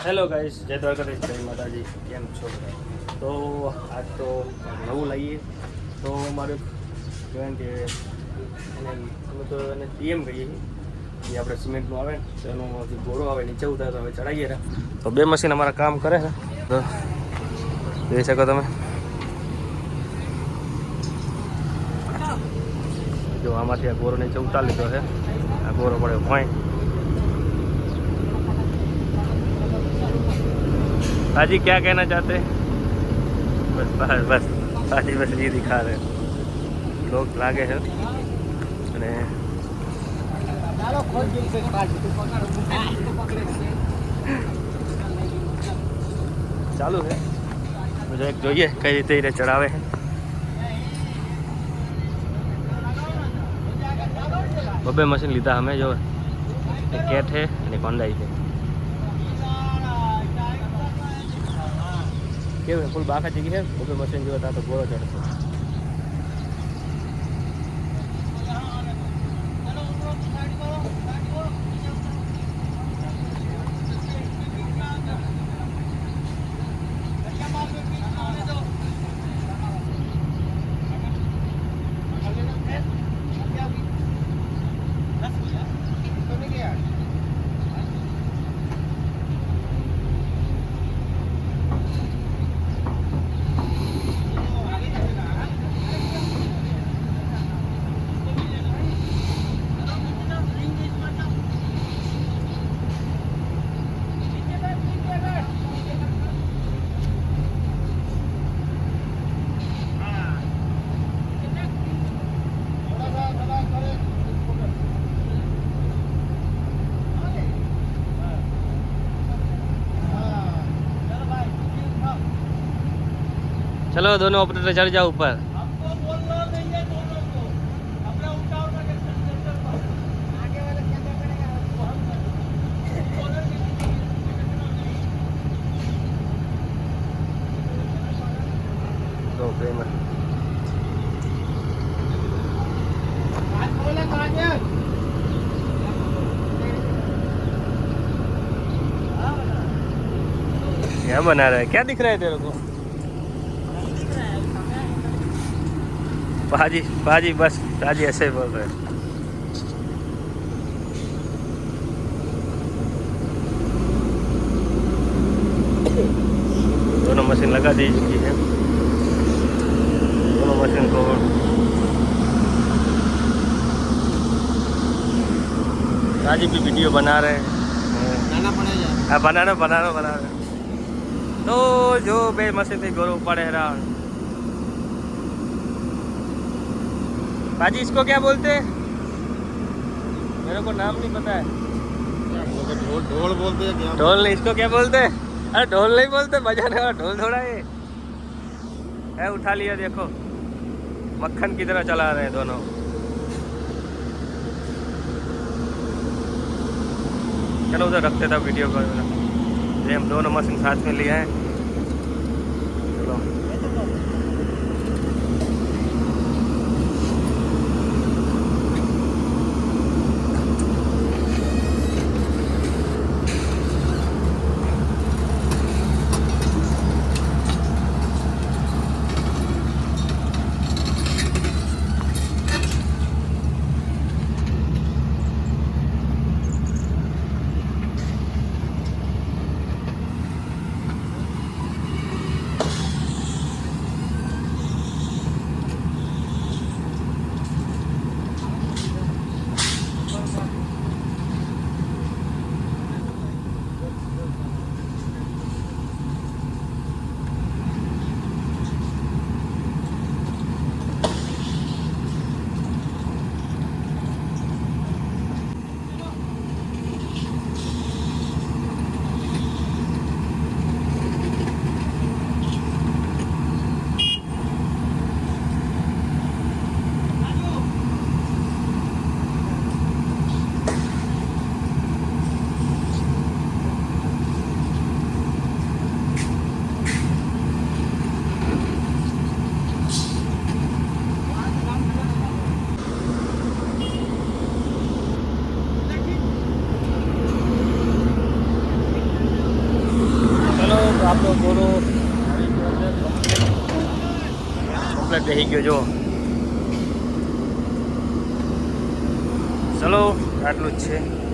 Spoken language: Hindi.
હેલો ગાઈસ, જય દ્વારકાધીશ, જય માતાજી. કેમ છો બધા? તો આજ તો નવું લાવીએ તો અમારું કહેવાય કે અમે તો એને ડીએમ કહીએ છીએ. એ આપણે સિમેન્ટનું આવે ને તો એનો જે ગોળો આવે નીચે ઉતારે તો હવે ચડાવીએ ને તો બે મશીન અમારા કામ કરે છે. તો જોઈ શકો તમે, જો આમાંથી આ ગોળો નીચે ઉતારી લીધો છે. આ ગોળો પડે ભોંય. हाजी क्या कहना चाहते हैं? बस बस बस हाजी बस ये दिखा रहे लोग लागे हैं અને ચાલુ છે. બધા એક જોઈએ કઈ રીતે એને ચડાવે છે. બબે મશીન લીધા અમે, જો એક કેટ છે અને કોંડાઈ છે. કેવું ફૂલ બાકા જગી છે. બબે મશીન જોતા તો ગોળો ચડશે. चलो दोनों ऑपरेटर चढ़ जाओ ऊपर. तो प्रेम क्या बना रहा है? क्या दिख रहा है तेरे को? पाजी पाजी बस पाजी ऐसे ही बोल रहे हैं. दोनों मशीन लगा दी चुकी है. दोनों मशीन को पाजी भी वीडियो बना रहे हैं. हाँ बना रहे. तो जो बे मशीन थी गोरो पड़े रहा. पाजी इसको क्या बोलते हैं? मेरे को नाम नहीं पता है. ढोल बोलते हैं क्या? ढोल नहीं, इसको क्या बोलते हैं? अरे ढोल नहीं बोलते, बजाने वाला ढोल थोड़ा ये है. उठा लिया, देखो मक्खन की तरह चला रहे हैं दोनों. चलो उधर रखते था वीडियो को. ये हम दोनों मशीन साथ में लिए हैं. चलो આપણો ઘોડો કમ્પ્લેટ બેસી ગયો જો. ચલો આટલું જ છે.